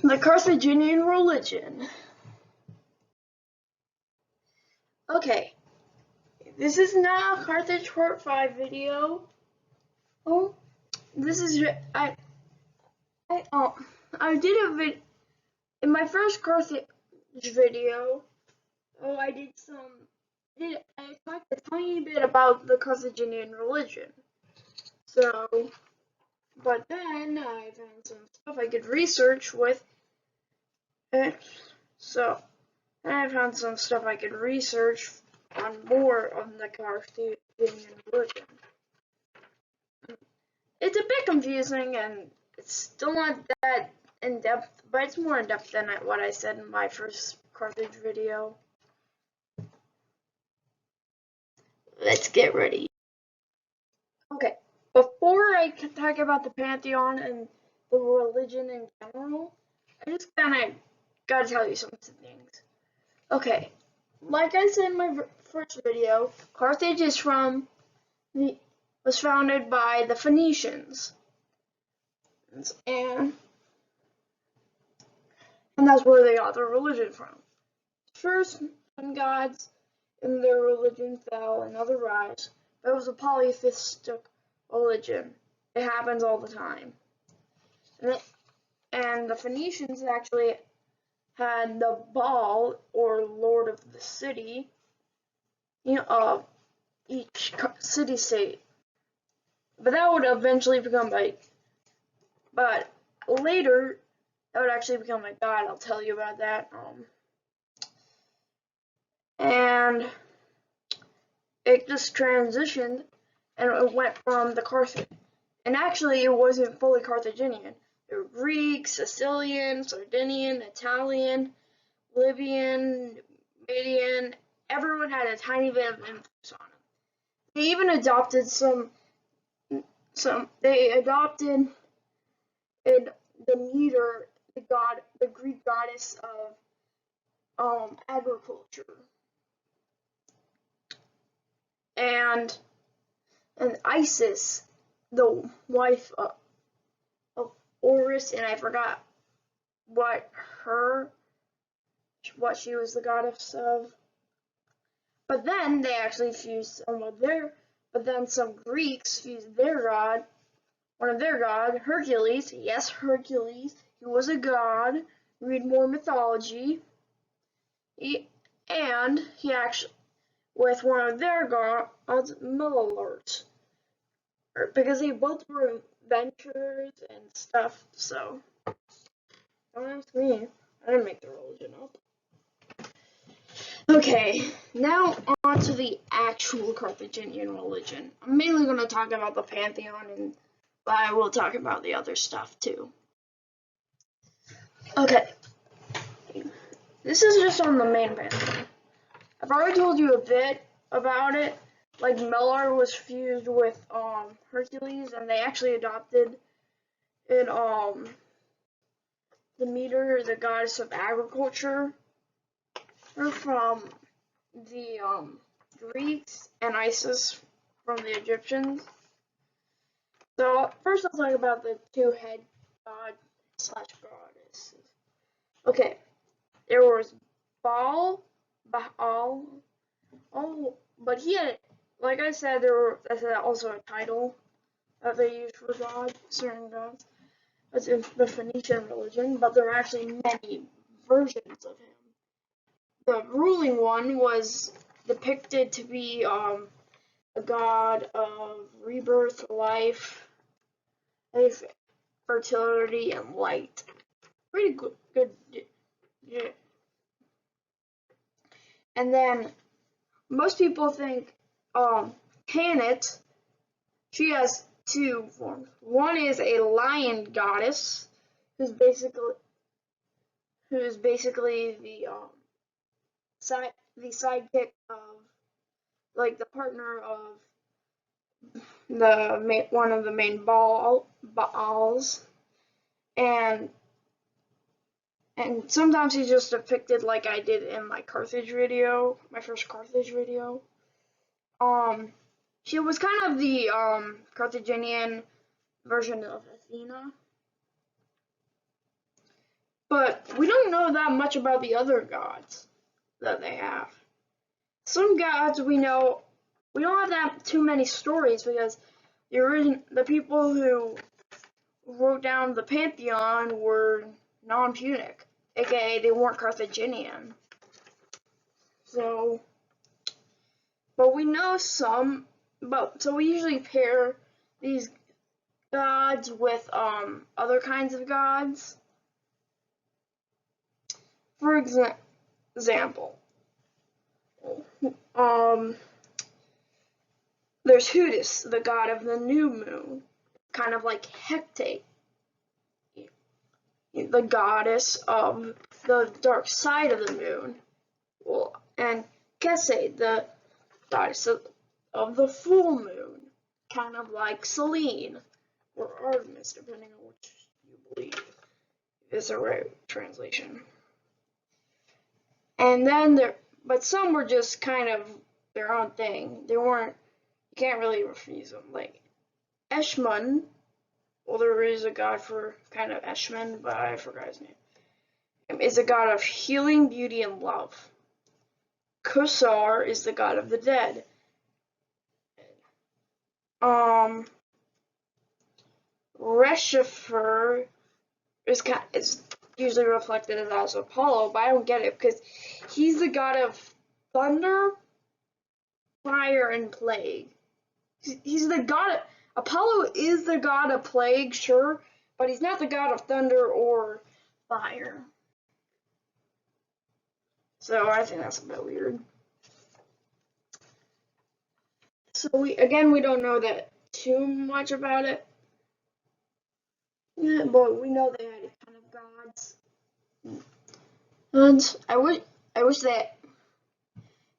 The Carthaginian religion. Okay, this is not a Carthage Part 5 video. Oh, this is I did a vid in my first Carthage video. Oh, I talked a tiny bit about the Carthaginian religion. So, but then I found some stuff I could research with it. So, then I found some stuff I could research on more of the Carthaginian religion. It's a bit confusing and it's still not that in depth, but it's more in depth than what I said in my first Carthage video. Let's get ready. Okay, before I talk about the Pantheon and the religion in general, I just kind of gotta tell you some things. Okay, like I said in my first video, Carthage was founded by the Phoenicians, and that's where they got their religion from. First, some gods in their religion fell, another rise. But it was a polytheistic religion. It happens all the time. And the Phoenicians actually had the Baal, or Lord of the city, of each city-state. But that would eventually become but later, that would actually become a god. I'll tell you about that. And it just transitioned, and it went from the Carthage. And actually, it wasn't fully Carthaginian. There were Greek, Sicilian, Sardinian, Italian, Libyan, Median. Everyone had a tiny bit of influence on them. They even adopted They adopted the meter, the Greek goddess of agriculture, and Isis, the wife of Horus, and I forgot what she was the goddess of. But then they actually fused but then some Greeks fused one of their god, Hercules. Yes, Hercules. He was a god. Read more mythology. He actually, with one of their gods, Melilart, because they both were adventurers and stuff. So don't ask me. I didn't make the religion up. Okay, now on to the actual Carthaginian religion. I'm mainly going to talk about the Pantheon, but I will talk about the other stuff too. Okay, this is just on the main Pantheon. I've already told you a bit about it. Like Melilart was fused with Hercules, and they actually adopted it, the meter, the goddess of agriculture, from the Greeks, and Isis from the Egyptians. So first I'll talk about the two-head god/goddesses. Okay, there was Baal, but he had, like I said, that's also a title that they used for certain gods. That's in the Phoenician religion, but there are actually many versions of him. The ruling one was depicted to be a god of rebirth, life, fertility, and light. Pretty good. Yeah. And then most people think Tanit, she has two forms. One is a lion goddess, who's basically the sidekick of, like, the partner of one of the main Baals, and sometimes he's just depicted like I did in my Carthage video, my first Carthage video. She was kind of the Carthaginian version of Athena. know that much about the other gods that they have. Some gods we know, we don't have that too many stories because the people who wrote down the pantheon were non-Punic, aka they weren't Carthaginian. So, but we know some, so we usually pair these gods with other kinds of gods. For example, there's Hootis, the god of the new moon, kind of like Hecate, the goddess of the dark side of the moon, and Kesed, the goddess of the full moon, kind of like Selene or Artemis, depending on which you believe is the right translation. And then but some were just kind of their own thing. They weren't, you can't really refuse them. Like Eshmun, well, there is a god for kind of Eshmun, but I forgot his name, is a god of healing, beauty, and love. Kusar is the god of the dead. Reshifer is usually reflected as Apollo, but I don't get it because he's the god of thunder, fire, and plague. He's the god. Apollo is the god of plague, sure, but he's not the god of thunder or fire. So I think that's a bit weird. So we don't know that too much about it. Yeah, but we know they had a ton of gods. And I wish that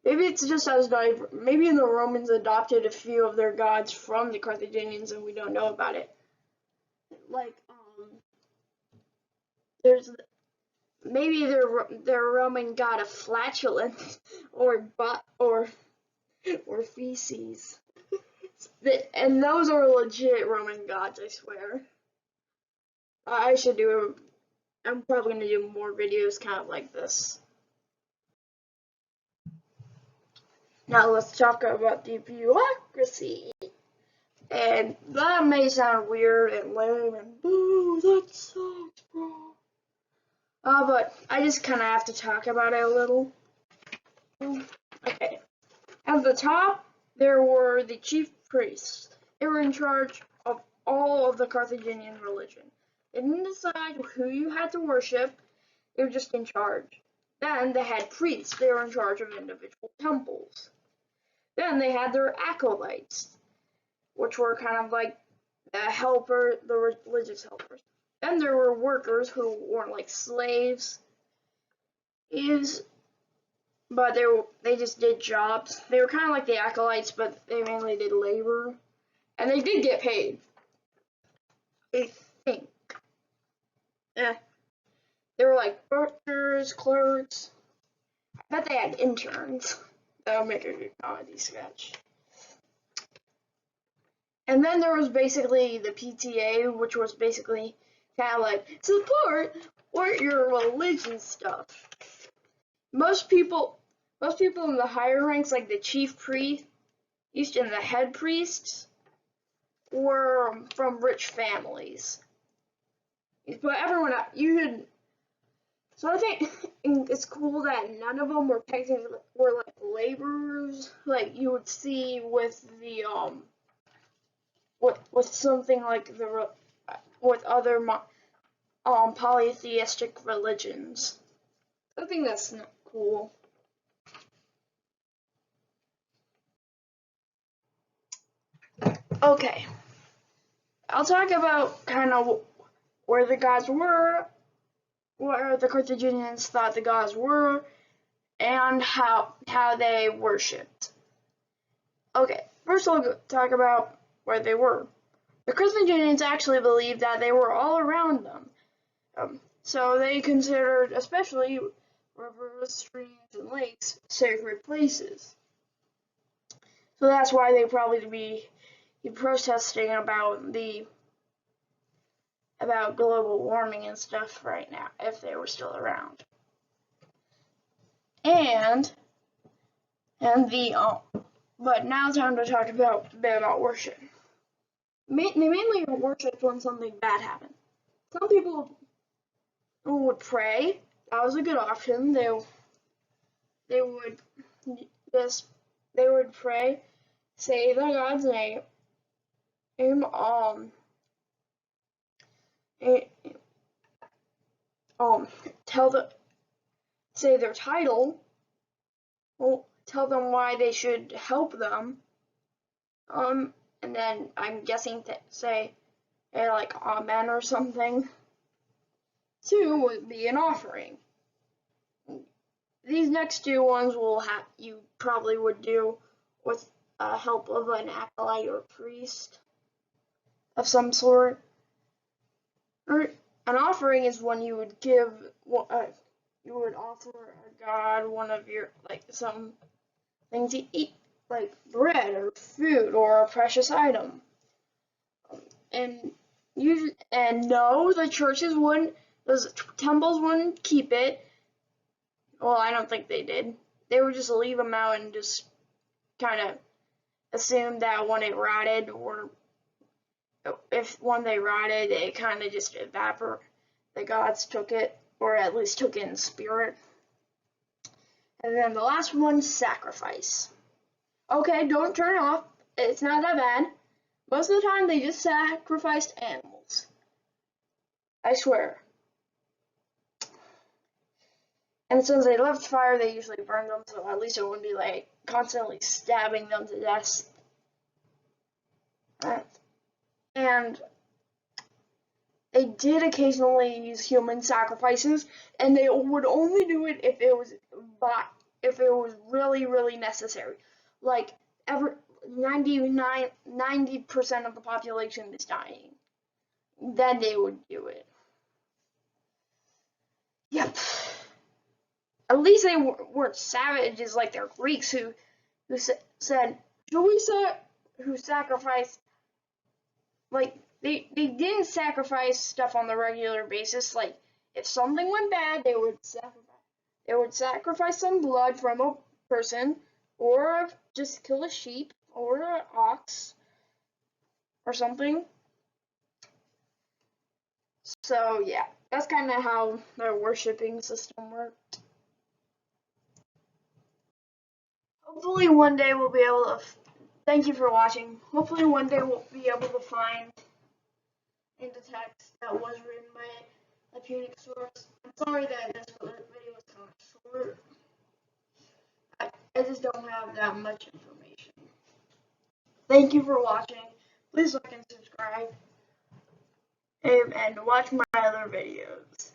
maybe it's just as maybe the Romans adopted a few of their gods from the Carthaginians and we don't know about it. Like there's maybe their Roman god of flatulence or feces. And those are legit Roman gods, I swear. I'm probably going to do more videos kind of like this. Now let's talk about the bureaucracy. And that may sound weird and lame and boo, that sucks, bro. But I just kind of have to talk about it a little. Okay. At the top, there were the chief priests. They were in charge of all of the Carthaginian religion. They didn't decide who you had to worship, they were just in charge. Then they had priests, they were in charge of individual temples. Then they had their acolytes, which were kind of like the religious helpers. Then there were workers who weren't like slaves, but they just did jobs. They were kind of like the acolytes, but they mainly did labor, and they did get paid, I think. They were like butchers, clerks. I bet they had interns. That would make a good comedy sketch. And then there was basically the PTA, which was basically kind of like support your religion stuff. Most people in the higher ranks, like the chief priest and the head priests, were from rich families. But everyone else, so I think it's cool that none of them were technically like laborers, like you would see with the with something like with other polytheistic religions. I think that's cool. Okay, I'll talk about kind of where the gods were, where the Carthaginians thought the gods were, and how they worshipped. Okay, first I'll talk about where they were. The Carthaginians actually believed that they were all around them. So they considered, especially rivers, streams, and lakes, sacred places. So that's why they probably be protesting about about global warming and stuff right now if they were still around. And but now it's time to talk about a bit about worship. They mainly worship when something bad happens. Some people would pray. That was a good option. They would pray, say the God's name, and say their title. Well, tell them why they should help them. And then I'm guessing say like amen or something. 2 would be an offering. These next 2 ones you probably would do with help of an acolyte or priest of some sort. Or an offering is when you would give you would offer a god one of your some thing to eat, like bread or food or a precious item. And no, the churches wouldn't, those temples wouldn't keep it. Well, I don't think they did. They would just leave them out and just kind of assume that when it rotted, or if when they rotted, it kind of just evaporated. The gods took it, or at least took it in spirit. And then the last one, sacrifice. Okay, don't turn off. It's not that bad. Most of the time, they just sacrificed animals. I swear. And since they left fire, they usually burned them, so at least it wouldn't be like constantly stabbing them to death. And they did occasionally use human sacrifices, and they would only do it if it was really, really necessary. Like 90% of the population is dying. Then they would do it. Yep. At least they weren't savages like their Greeks who said, who sacrificed, like, they didn't sacrifice stuff on the regular basis. Like, if something went bad, they would sacrifice some blood from a person, or just kill a sheep or an ox or something. So yeah, that's kind of how their worshiping system worked. Hopefully one day we'll be able to, thank you for watching. Hopefully one day we'll be able to find in the text that was written by a Punic source. I'm sorry that this video was kind of short. I just don't have that much information. Thank you for watching. Please like and subscribe, and watch my other videos.